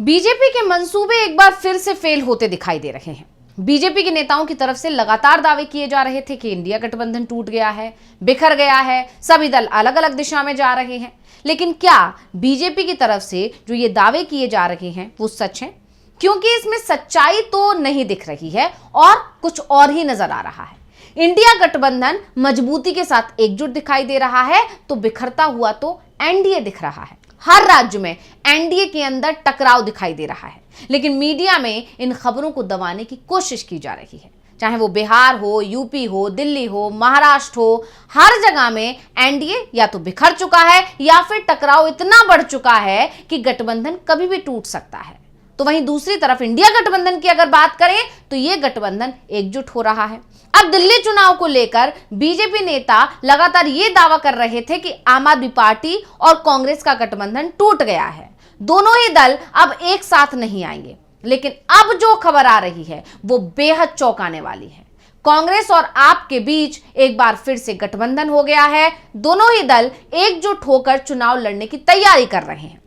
BJP के मंसूबे एक बार फिर से फेल होते दिखाई दे रहे हैं। बीजेपी के नेताओं की तरफ से लगातार दावे किए जा रहे थे कि इंडिया गठबंधन टूट गया है, बिखर गया है, सभी दल अलग अलग दिशा में जा रहे हैं। लेकिन क्या बीजेपी की तरफ से जो ये दावे किए जा रहे हैं वो सच हैं? क्योंकि इसमें सच्चाई तो नहीं दिख रही है और कुछ और ही नजर आ रहा है। इंडिया गठबंधन मजबूती के साथ एकजुट दिखाई दे रहा है तो बिखरता हुआ तो एनडीए दिख रहा है। हर राज्य में एनडीए के अंदर टकराव दिखाई दे रहा है, लेकिन मीडिया में इन खबरों को दबाने की कोशिश की जा रही है। चाहे वो बिहार हो, यूपी हो, दिल्ली हो, महाराष्ट्र हो, हर जगह में एनडीए या तो बिखर चुका है या फिर टकराव इतना बढ़ चुका है कि गठबंधन कभी भी टूट सकता है। तो वहीं दूसरी तरफ इंडिया गठबंधन की अगर बात करें तो यह गठबंधन एकजुट हो रहा है। अब दिल्ली चुनाव को लेकर बीजेपी नेता लगातार ये दावा कर रहे थे कि आम आदमी पार्टी और कांग्रेस का गठबंधन टूट गया है, दोनों ही दल अब एक साथ नहीं आएंगे। लेकिन अब जो खबर आ रही है वो बेहद चौंकाने वाली है। कांग्रेस और आप के बीच एक बार फिर से गठबंधन हो गया है। दोनों ही दल एकजुट होकर चुनाव लड़ने की तैयारी कर रहे हैं।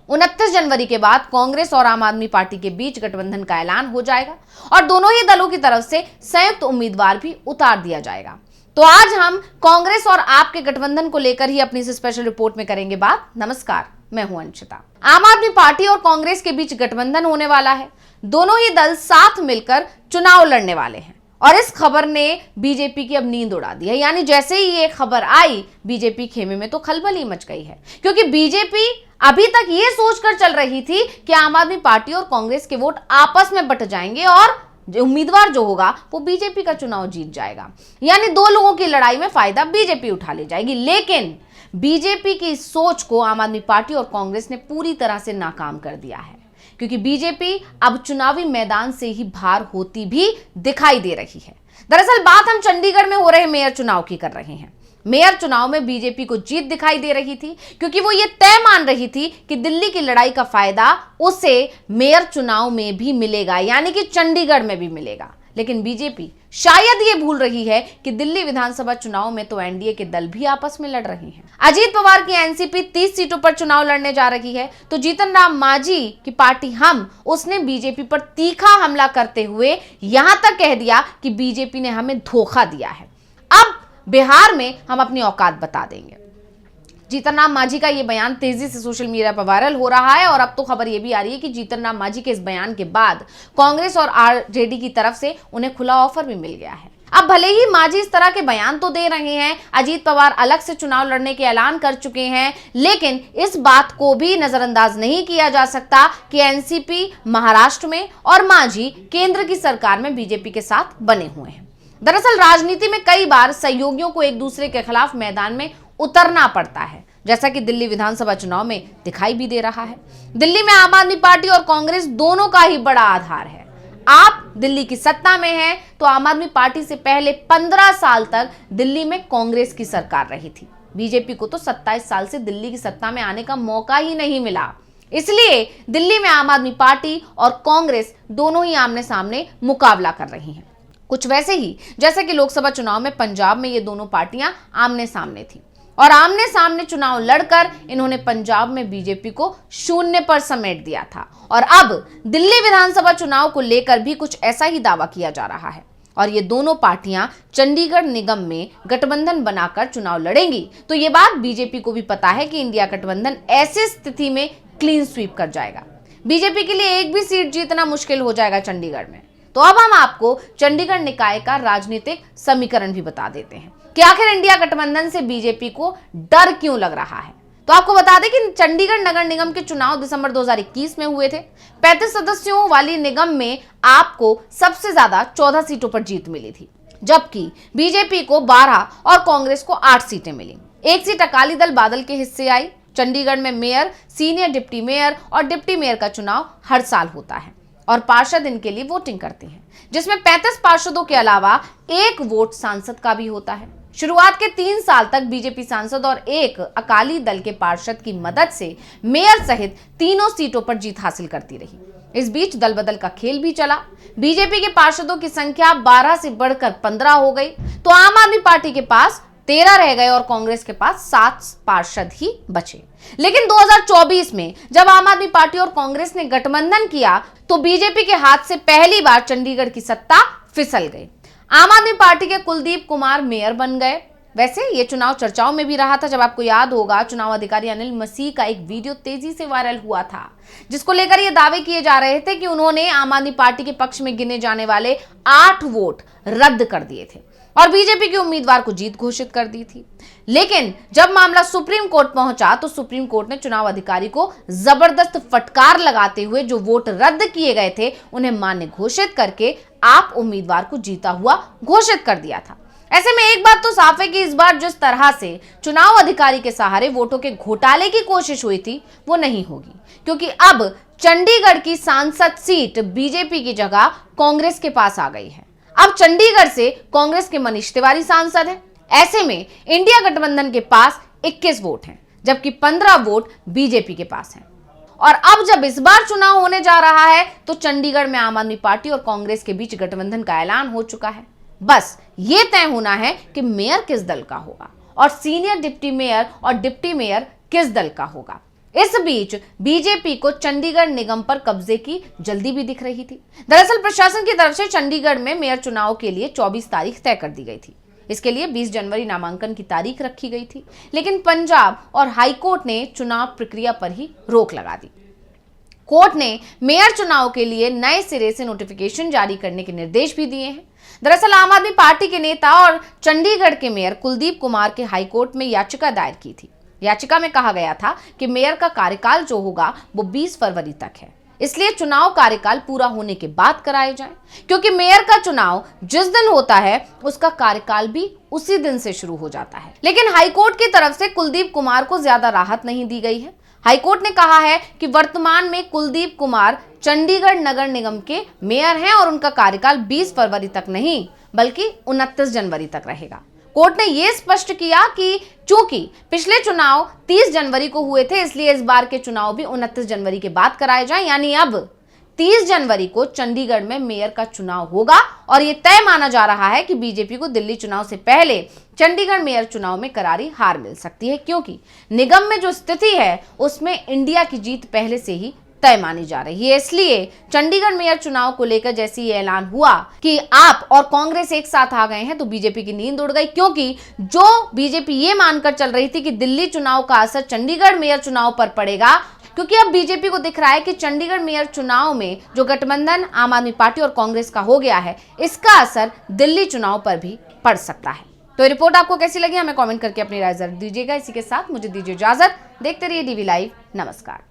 29 जनवरी के बाद कांग्रेस और आम आदमी पार्टी के बीच गठबंधन का ऐलान हो जाएगा और दोनों ही दलों की तरफ से संयुक्त उम्मीदवार भी उतार दिया जाएगा। तो आज हम कांग्रेस और आप के गठबंधन को लेकर ही अपनी इस स्पेशल रिपोर्ट में करेंगे बात। नमस्कार, मैं हूं अंशिता। आम आदमी पार्टी और कांग्रेस के बीच गठबंधन होने वाला है। दोनों ही दल साथ मिलकर चुनाव लड़ने वाले हैं और इस खबर ने बीजेपी की अब नींद उड़ा दी है। यानी जैसे ही ये खबर आई, बीजेपी खेमे में तो खलबली ही मच गई है, क्योंकि बीजेपी अभी तक ये सोचकर चल रही थी कि आम आदमी पार्टी और कांग्रेस के वोट आपस में बट जाएंगे और उम्मीदवार जो होगा वो बीजेपी का चुनाव जीत जाएगा। यानी दो लोगों की लड़ाई में फायदा बीजेपी उठा ले जाएगी। लेकिन बीजेपी की इस सोच को आम आदमी पार्टी और कांग्रेस ने पूरी तरह से नाकाम कर दिया है, क्योंकि बीजेपी अब चुनावी मैदान से ही बाहर होती भी दिखाई दे रही है। दरअसल बात हम चंडीगढ़ में हो रहे मेयर चुनाव की कर रहे हैं। मेयर चुनाव में बीजेपी को जीत दिखाई दे रही थी, क्योंकि वो ये तय मान रही थी कि दिल्ली की लड़ाई का फायदा उसे मेयर चुनाव में भी मिलेगा, यानी कि चंडीगढ़ में भी मिलेगा। लेकिन बीजेपी शायद ये भूल रही है कि दिल्ली विधानसभा चुनाव में तो एनडीए के दल भी आपस में लड़ रहे हैं। अजीत पवार की एनसीपी 30 सीटों पर चुनाव लड़ने जा रही है, तो जीतन राम मांझी की पार्टी हम उसने बीजेपी पर तीखा हमला करते हुए यहां तक कह दिया कि बीजेपी ने हमें धोखा दिया है। अब बिहार में हम अपनी औकात बता देंगे। जीतन राम मांझी का यह बयान तेजी से सोशल मीडिया पर वायरल हो रहा है और अब तो खबर यह भी आ रही है कि जीतन राम मांझी के इस बयान के बाद कांग्रेस और आरजेडी की तरफ से उन्हें खुला ऑफर भी मिल गया है। अब भले ही मांझी इस तरह के बयान तो दे रहे हैं, अजीत पवार अलग से चुनाव लड़ने के ऐलान कर चुके हैं, लेकिन इस बात को भी नजरअंदाज नहीं किया जा सकता कि एनसीपी महाराष्ट्र में और मांझी केंद्र की सरकार में बीजेपी के साथ बने हुए हैं। दरअसल राजनीति में कई बार सहयोगियों को एक दूसरे के खिलाफ मैदान में उतरना पड़ता है, जैसा कि दिल्ली विधानसभा चुनाव में दिखाई भी दे रहा है। दिल्ली में आम आदमी पार्टी और कांग्रेस दोनों का ही बड़ा आधार है। आप दिल्ली की सत्ता में हैं तो आम आदमी पार्टी से पहले 15 साल तक दिल्ली में कांग्रेस की सरकार रही थी। बीजेपी को तो 27 साल से दिल्ली की सत्ता में आने का मौका ही नहीं मिला। इसलिए दिल्ली में आम आदमी पार्टी और कांग्रेस दोनों ही आमने सामने मुकाबला कर रही हैं। कुछ वैसे ही जैसे कि लोकसभा चुनाव में पंजाब में ये दोनों पार्टियां आमने सामने थी और आमने सामने चुनाव लड़कर इन्होंने पंजाब में बीजेपी को शून्य पर समेट दिया था। और अब दिल्ली विधानसभा चुनाव को लेकर भी कुछ ऐसा ही दावा किया जा रहा है और ये दोनों पार्टियां चंडीगढ़ निगम में गठबंधन बनाकर चुनाव लड़ेंगी। तो ये बात बीजेपी को भी पता है कि इंडिया गठबंधन ऐसी स्थिति में क्लीन स्वीप कर जाएगा। बीजेपी के लिए एक भी सीट जीतना मुश्किल हो जाएगा चंडीगढ़ में। तो अब हम आपको चंडीगढ़ निकाय का राजनीतिक समीकरण भी बता देते हैं कि आखिर इंडिया गठबंधन से बीजेपी को डर क्यों लग रहा है। तो आपको बता दें कि चंडीगढ़ नगर निगम के चुनाव दिसंबर 2021 में हुए थे। 35 सदस्यों वाली निगम में आपको सबसे ज्यादा 14 सीटों पर जीत मिली थी, जबकि बीजेपी को 12 और कांग्रेस को 8 सीटें मिली। एक सीट अकाली दल बादल के हिस्से आई। चंडीगढ़ में मेयर, सीनियर डिप्टी मेयर और डिप्टी मेयर का चुनाव हर साल होता है और पार्षद इनके लिए वोटिंग करते हैं, जिसमें 35 पार्षदों के अलावा एक वोट सांसद का भी होता है। शुरुआत के 3 साल तक बीजेपी सांसद और एक अकाली दल के पार्षद की मदद से मेयर सहित तीनों सीटों पर जीत हासिल करती रही। इस बीच दल बदल का खेल भी चला। बीजेपी के पार्षदों की संख्या 12 से बढ़कर 15 हो गई, तो आम आदमी पार्टी के पास 13 रह गए और कांग्रेस के पास 7 पार्षद ही बचे। लेकिन 2024 में जब आम आदमी पार्टी और कांग्रेस ने गठबंधन किया तो बीजेपी के हाथ से पहली बार चंडीगढ़ की सत्ता फिसल गई। आम आदमी पार्टी के कुलदीप कुमार मेयर बन गए। वैसे ये चुनाव चर्चाओं में भी रहा था। जब आपको याद होगा, चुनाव अधिकारी अनिल मसीह का एक वीडियो तेजी से वायरल हुआ था, जिसको लेकर ये दावे किए जा रहे थे कि उन्होंने आम आदमी पार्टी के पक्ष में गिने जाने वाले 8 वोट रद्द कर दिए थे और बीजेपी के उम्मीदवार को जीत घोषित कर दी थी। लेकिन जब मामला सुप्रीम कोर्ट पहुंचा तो सुप्रीम कोर्ट ने चुनाव अधिकारी को जबरदस्त फटकार लगाते हुए जो वोट रद्द किए गए थे उन्हें मान्य घोषित करके आप उम्मीदवार को जीता हुआ घोषित कर दिया था। ऐसे में एक बात तो साफ है कि इस बार जिस तरह से चुनाव अधिकारी के सहारे वोटों के घोटाले की कोशिश हुई थी वो नहीं होगी, क्योंकि अब चंडीगढ़ की सांसद सीट बीजेपी की जगह कांग्रेस के पास आ गई है। अब चंडीगढ़ से कांग्रेस के मनीष तिवारी सांसद हैं। ऐसे में इंडिया गठबंधन के पास 21 वोट हैं, जबकि 15 वोट बीजेपी के पास हैं। और अब जब इस बार चुनाव होने जा रहा है तो चंडीगढ़ में आम आदमी पार्टी और कांग्रेस के बीच गठबंधन का ऐलान हो चुका है। बस ये तय होना है कि मेयर किस दल का होगा और सीनियर डिप्टी मेयर और डिप्टी मेयर किस दल का होगा। इस बीच बीजेपी को चंडीगढ़ निगम पर कब्जे की जल्दी भी दिख रही थी। दरअसल प्रशासन की तरफ से चंडीगढ़ में मेयर चुनाव के लिए 24 तारीख तय कर दी गई थी। इसके लिए 20 जनवरी नामांकन की तारीख रखी गई थी, लेकिन पंजाब और हाईकोर्ट ने चुनाव प्रक्रिया पर ही रोक लगा दी। कोर्ट ने मेयर चुनाव के लिए नए सिरे से नोटिफिकेशन जारी करने के निर्देश भी दिए हैं। दरअसल आम आदमी पार्टी के नेता और चंडीगढ़ के मेयर कुलदीप कुमार के हाईकोर्ट में याचिका दायर की थी। याचिका में कहा गया था कि मेयर का कार्यकाल जो होगा वो 20 फरवरी तक है, इसलिए चुनाव कार्यकाल पूरा होने के बाद कराए जाएं, क्योंकि मेयर का चुनाव जिस दिन होता है उसका कार्यकाल भी उसी दिन से शुरू हो जाता है। लेकिन हाईकोर्ट की तरफ से कुलदीप कुमार को ज्यादा राहत नहीं दी गई है। हाईकोर्ट ने कहा है कि वर्तमान में कुलदीप कुमार चंडीगढ़ नगर निगम के मेयर हैं और उनका कार्यकाल 20 फरवरी तक नहीं बल्कि 29 जनवरी तक रहेगा। कोर्ट ने यह स्पष्ट किया कि चूंकि पिछले चुनाव 30 जनवरी को हुए थे, इसलिए इस बार के चुनाव भी 29 जनवरी के बाद कराए जाएं, यानी अब 30 जनवरी को चंडीगढ़ में मेयर का चुनाव होगा। और यह तय माना जा रहा है कि बीजेपी को दिल्ली चुनाव से पहले चंडीगढ़ मेयर चुनाव में करारी हार मिल सकती है, क्योंकि निगम में जो स्थिति है उसमें इंडिया की जीत पहले से ही तय मानी जा रही है। इसलिए चंडीगढ़ मेयर चुनाव को लेकर जैसे ये ऐलान हुआ कि आप और कांग्रेस एक साथ आ गए हैं तो बीजेपी की नींद उड़ गई, क्योंकि जो बीजेपी ये मानकर चल रही थी कि दिल्ली चुनाव का असर चंडीगढ़ मेयर चुनाव पर पड़ेगा, क्योंकि अब बीजेपी को दिख रहा है कि चंडीगढ़ मेयर चुनाव में जो गठबंधन आम आदमी पार्टी और कांग्रेस का हो गया है इसका असर दिल्ली चुनाव पर भी पड़ सकता है। तो ये रिपोर्ट आपको कैसी लगी हमें कमेंट करके अपनी राय जरूर दीजिएगा। इसी के साथ मुझे दीजिए इजाजत। देखते रहिए डीवी लाइव। नमस्कार।